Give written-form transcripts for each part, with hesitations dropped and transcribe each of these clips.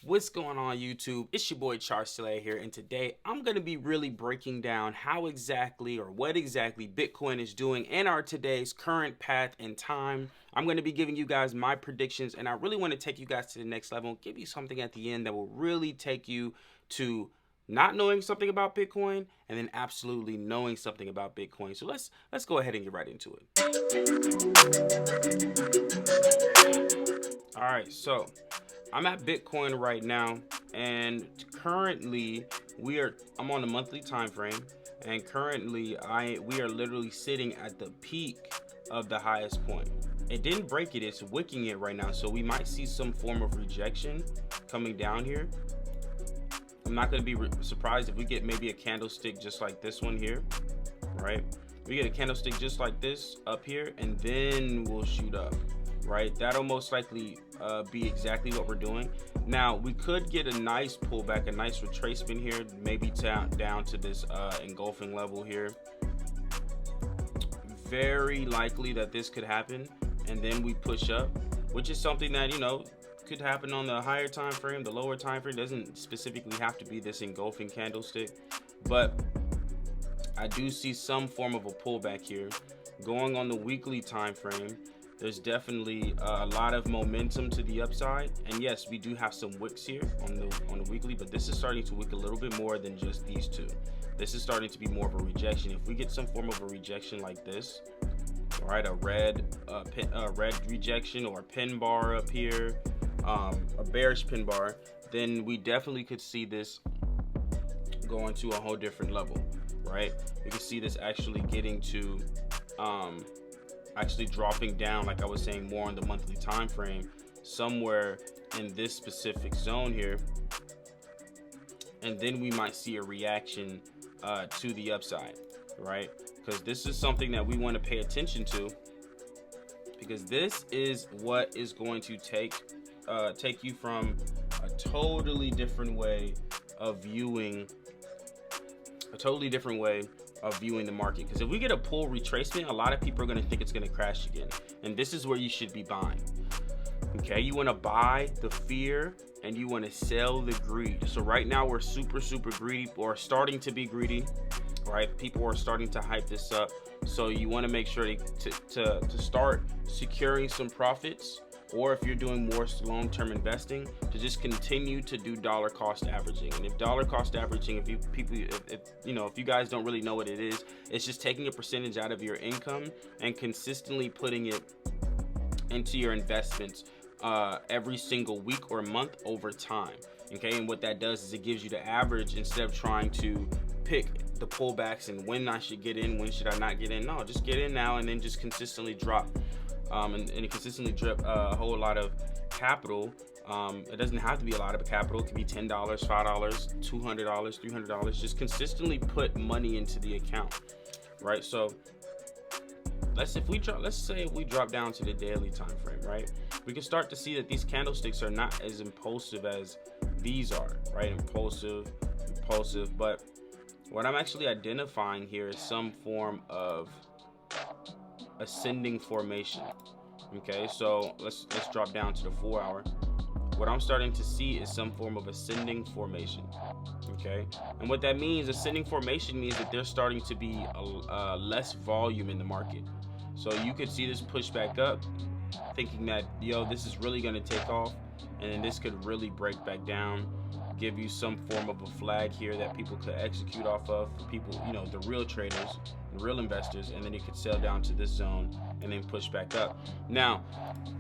What's going on YouTube? It's your boy Charcelay here, and today I'm going to be really breaking down how exactly or what exactly Bitcoin is doing in our today's current path and time. I'm going to be giving you guys my predictions, and I really want to take you guys to the next level and give you something at the end that will really take you to not knowing something about Bitcoin and then absolutely knowing something about Bitcoin. So let's go ahead and get right into it. All right, so I'm at Bitcoin right now, and currently I'm on a monthly time frame, and currently we are literally sitting at the peak of the highest point. It didn't break it, it's wicking it right now, so we might see some form of rejection coming down here. I'm not going to be surprised if we get maybe a candlestick just like this one here, right? We get a candlestick just like this up here, and then we'll shoot up, right? That'll most likely be exactly what we're doing. Now we could get a nice pullback, a nice retracement here, maybe down to this engulfing level here. Very likely that this could happen, and then we push up, which is something that, you know, could happen on the higher time frame. The lower time frame doesn't specifically have to be this engulfing candlestick, but I do see some form of a pullback here. Going on the weekly time frame, there's definitely a lot of momentum to the upside, and yes, we do have some wicks here on the weekly, but this is starting to wick a little bit more than just these two. This is starting to be more of a rejection. If we get some form of a rejection like this, all right, a red rejection or a pin bar up here, a bearish pin bar, then we definitely could see this going to a whole different level, right? We can see this actually getting to actually dropping down, like I was saying, more on the monthly time frame, somewhere in this specific zone here, and then we might see a reaction to the upside, right? Because this is something that we want to pay attention to, because this is what is going to take you from a totally different way of viewing the market. Because if we get a pull retracement, a lot of people are going to think it's going to crash again, and this is where you should be buying. Okay, you want to buy the fear and you want to sell the greed. So right now we're super greedy, or starting to be greedy, right? People are starting to hype this up, so you want to make sure to start securing some profits, or if you're doing more long-term investing, to just continue to do dollar cost averaging. And if dollar cost averaging, if you guys don't really know what it is, it's just taking a percentage out of your income and consistently putting it into your investments every single week or month over time. Okay, and what that does is it gives you the average instead of trying to pick the pullbacks and when I should get in, when should I not get in. No, just get in now and then just consistently drop. And consistently drip a whole lot of capital. It doesn't have to be a lot of capital. It could be $10, $5, $200, $300. Just consistently put money into the account, right? So let's say if we drop down to the daily time frame, right? We can start to see that these candlesticks are not as impulsive as these are, right? Impulsive, but what I'm actually identifying here is some form of ascending formation. Okay, so let's drop down to the 4 hour. What I'm starting to see is some form of ascending formation. Okay, and what that means, ascending formation, means that there's starting to be a less volume in the market. So you could see this push back up, thinking that, yo, this is really going to take off, and then this could really break back down, give you some form of a flag here that people could execute off of, people, you know, the real traders, the real investors, and then it could sell down to this zone and then push back up. Now,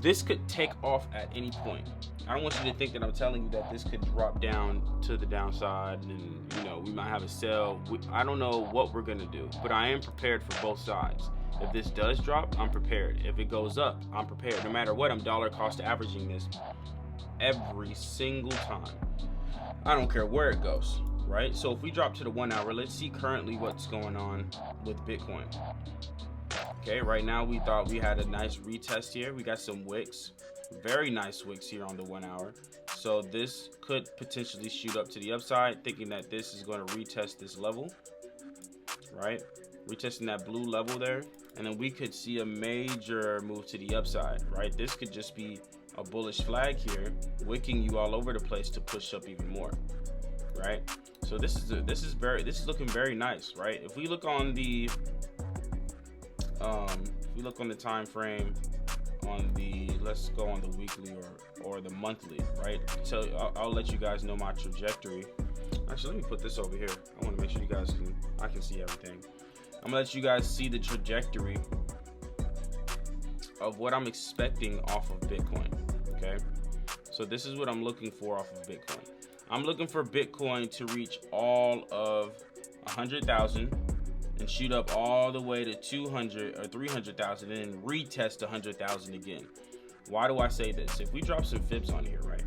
this could take off at any point. I don't want you to think that I'm telling you that this could drop down to the downside and, you know, we might have a sell. I don't know what we're gonna do, but I am prepared for both sides. If this does drop, I'm prepared. If it goes up, I'm prepared. No matter what, I'm dollar cost averaging this every single time. I don't care where it goes, right? So if we drop to the 1 hour, let's see currently what's going on with Bitcoin. Okay, right now we thought we had a nice retest here. We got some wicks, very nice wicks here on the 1 hour. So this could potentially shoot up to the upside, thinking that this is going to retest this level, right? Retesting that blue level there, and then we could see a major move to the upside, right? This could just be a bullish flag here, wicking you all over the place to push up even more, right? So this is looking very nice, right? If we look on the time frame, let's go on the weekly or the monthly, right? So I'll let you guys know my trajectory. Actually, let me put this over here. I want to make sure I can see everything. I'm gonna let you guys see the trajectory of what I'm expecting off of Bitcoin. Okay, so this is what I'm looking for off of Bitcoin. I'm looking for Bitcoin to reach all of 100,000 and shoot up all the way to 200 or 300,000 and then retest 100,000 again. Why do I say this? If we drop some fibs on here, right?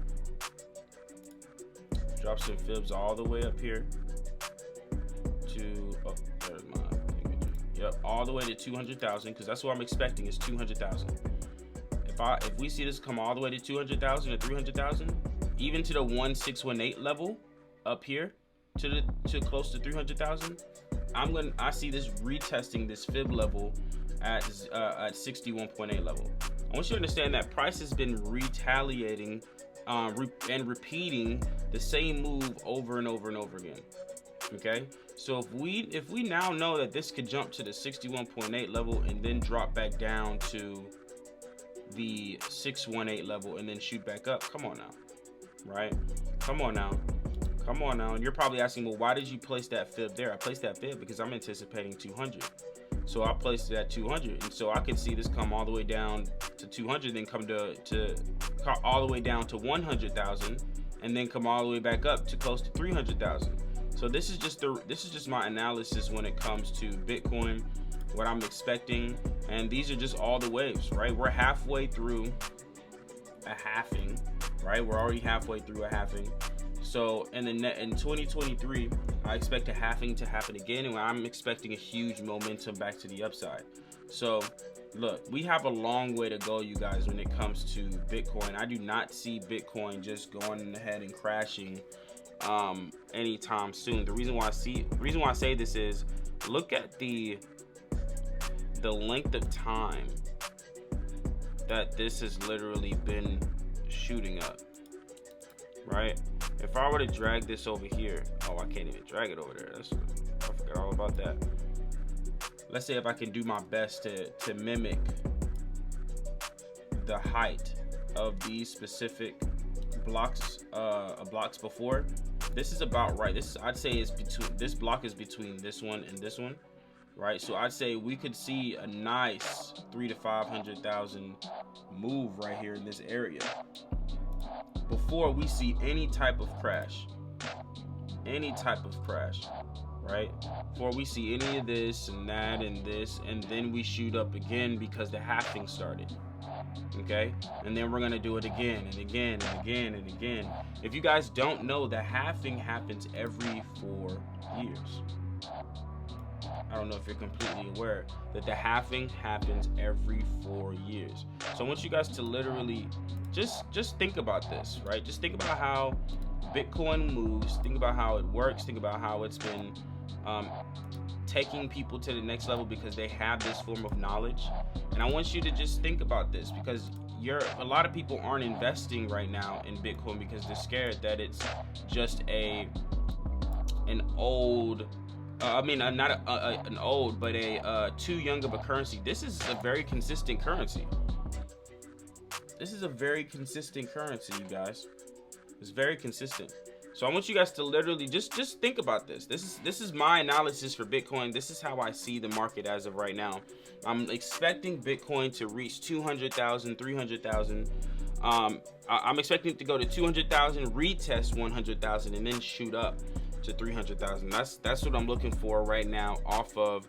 Drop some fibs all the way up here to, oh, there's my image. Yep, all the way to 200,000, because that's what I'm expecting is 200,000. If we see this come all the way to 200,000 or 300,000, even to the 1618 level up here to close to 300,000, I see this retesting this fib level at 61.8 level. I want you to understand that price has been retaliating and repeating the same move over and over and over again. Okay, so if we now know that this could jump to the 61.8 level and then drop back down to the 618 level and then shoot back up, come on now, right? Come on now. And you're probably asking, well, why did you place that fib there? I placed that fib because I'm anticipating 200. So I placed it at 200, and so I could see this come all the way down to 200, then come to all the way down to 100,000, and then come all the way back up to close to 300,000. So this is just my analysis when it comes to Bitcoin, what I'm expecting, and these are just all the waves, right? We're halfway through a halving, right? We're already halfway through a halving. So in 2023, I expect a halving to happen again, and I'm expecting a huge momentum back to the upside. So look, we have a long way to go, you guys, when it comes to Bitcoin. I do not see Bitcoin just going ahead and crashing anytime soon. The reason why I say this is, look at the length of time that this has literally been shooting up, right? If I were to drag this over here, oh, I can't even drag it over there. I forgot all about that. Let's say if I can do my best to mimic the height of these specific blocks before, this is about right. I'd say this block is between this one and this one, right? So I'd say we could see a nice 300,000 to 500,000 move right here in this area before we see any type of crash, right? Before we see any of this and that and this, and then we shoot up again because the halving started. Okay, and then we're gonna do it again and again and again and again. If you guys don't know, the halving happens every 4 years. I don't know if you're completely aware that the halving happens every 4 years. So I want you guys to literally just think about this, right? Just think about how Bitcoin moves, think about how it works, think about how it's been taking people to the next level because they have this form of knowledge. And I want you to just think about this, because a lot of people aren't investing right now in Bitcoin because they're scared that it's just an old, not an old, but a too young of a currency. This is a very consistent currency. This is a very consistent currency, you guys. It's very consistent. So I want you guys to literally just think about this. This is my analysis for Bitcoin. This is how I see the market as of right now. I'm expecting Bitcoin to reach 200,000, 300,000. I'm expecting it to go to 200,000, retest 100,000, and then shoot up to 300,000. That's what I'm looking for right now off of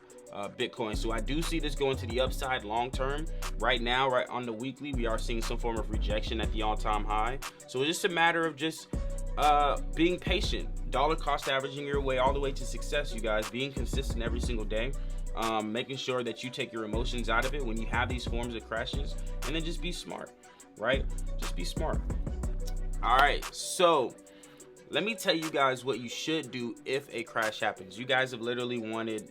Bitcoin. So I do see this going to the upside long term. Right now, right on the weekly, we are seeing some form of rejection at the all-time high. So it's just a matter of just being patient, dollar cost averaging your way all the way to success, you guys. Being consistent every single day, making sure that you take your emotions out of it when you have these forms of crashes, and then just be smart, right? Just be smart. All right, so let me tell you guys what you should do if a crash happens. You guys have literally wanted,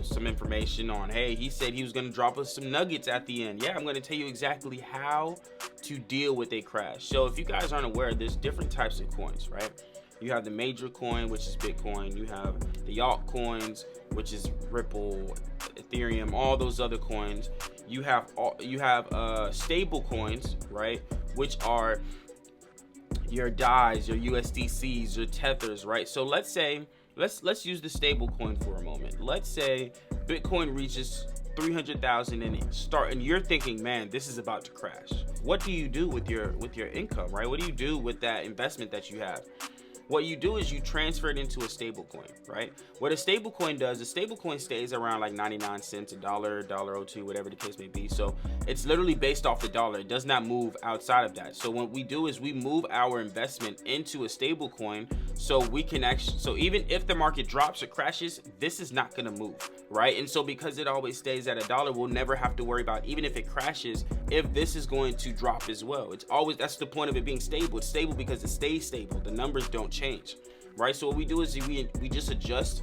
some information on, hey, he said he was going to drop us some nuggets at the end. Yeah, I'm going to tell you exactly how to deal with a crash. So if you guys aren't aware, there's different types of coins, right? You have the major coin, which is Bitcoin. You have the altcoins, which is Ripple, Ethereum, all those other coins. You have stable coins, right? Which are your DAIs, your USDCs, your tethers, right? So let's say, let's use the stable coin for a moment. Let's say Bitcoin reaches 300,000 and you're thinking, man, this is about to crash. What do you do with your income, right? What do you do with that investment that you have? What you do is you transfer it into a stable coin, right? What a stable coin does, a stable coin stays around like 99 cents, $1.02, whatever the case may be. So it's literally based off the dollar. It does not move outside of that. So what we do is we move our investment into a stable coin so we can actually, so even if the market drops or crashes, this is not gonna move, right? And so because it always stays at $1, we'll never have to worry about, even if it crashes, if this is going to drop as well. It's always, that's the point of it being stable. It's stable because it stays stable. The numbers don't change, right? So what we do is we just adjust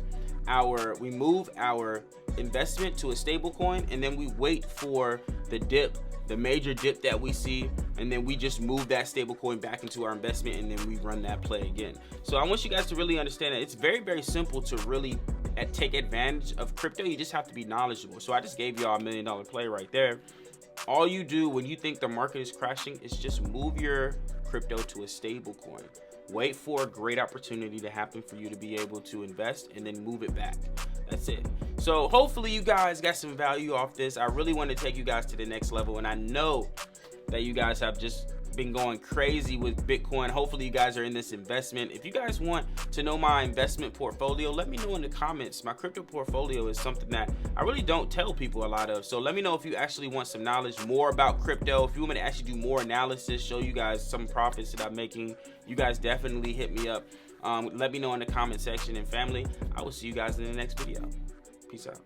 we move our investment to a stable coin, and then we wait for the dip, the major dip that we see, and then we just move that stable coin back into our investment, and then we run that play again. So I want you guys to really understand that it's very, very simple to really take advantage of crypto. You just have to be knowledgeable. So I just gave y'all $1 million play right there. All you do when you think the market is crashing is just move your crypto to a stable coin. Wait for a great opportunity to happen for you to be able to invest, and then move it back. That's it. So hopefully you guys got some value off this. I really want to take you guys to the next level, and I know that you guys have just been going crazy with Bitcoin. Hopefully you guys are in this investment. If you guys want to know my investment portfolio, let me know in the comments. My crypto portfolio is something that I really don't tell people a lot of. So let me know if you actually want some knowledge more about crypto. If you want me to actually do more analysis, show you guys some profits that I'm making, you guys definitely hit me up. Let me know in the comment section. And family, I will see you guys in the next video. Peace out.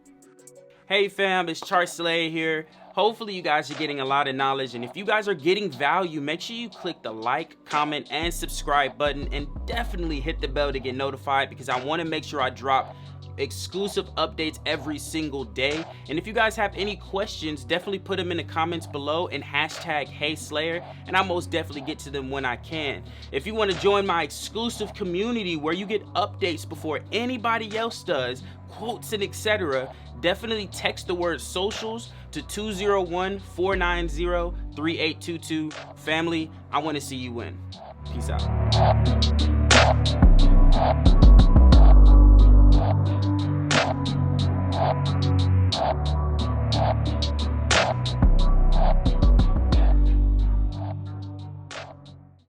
Hey fam, it's Chart Slay here. Hopefully you guys are getting a lot of knowledge, and if you guys are getting value, make sure you click the like, comment, and subscribe button, and definitely hit the bell to get notified, because I want to make sure I drop exclusive updates every single day. And if you guys have any questions, definitely put them in the comments below and hashtag HeySlayer, and I'll most definitely get to them when I can. If you want to join my exclusive community where you get updates before anybody else does, quotes and etc., definitely text the word socials to 201-490-3822. Family, I want to see you win. Peace out.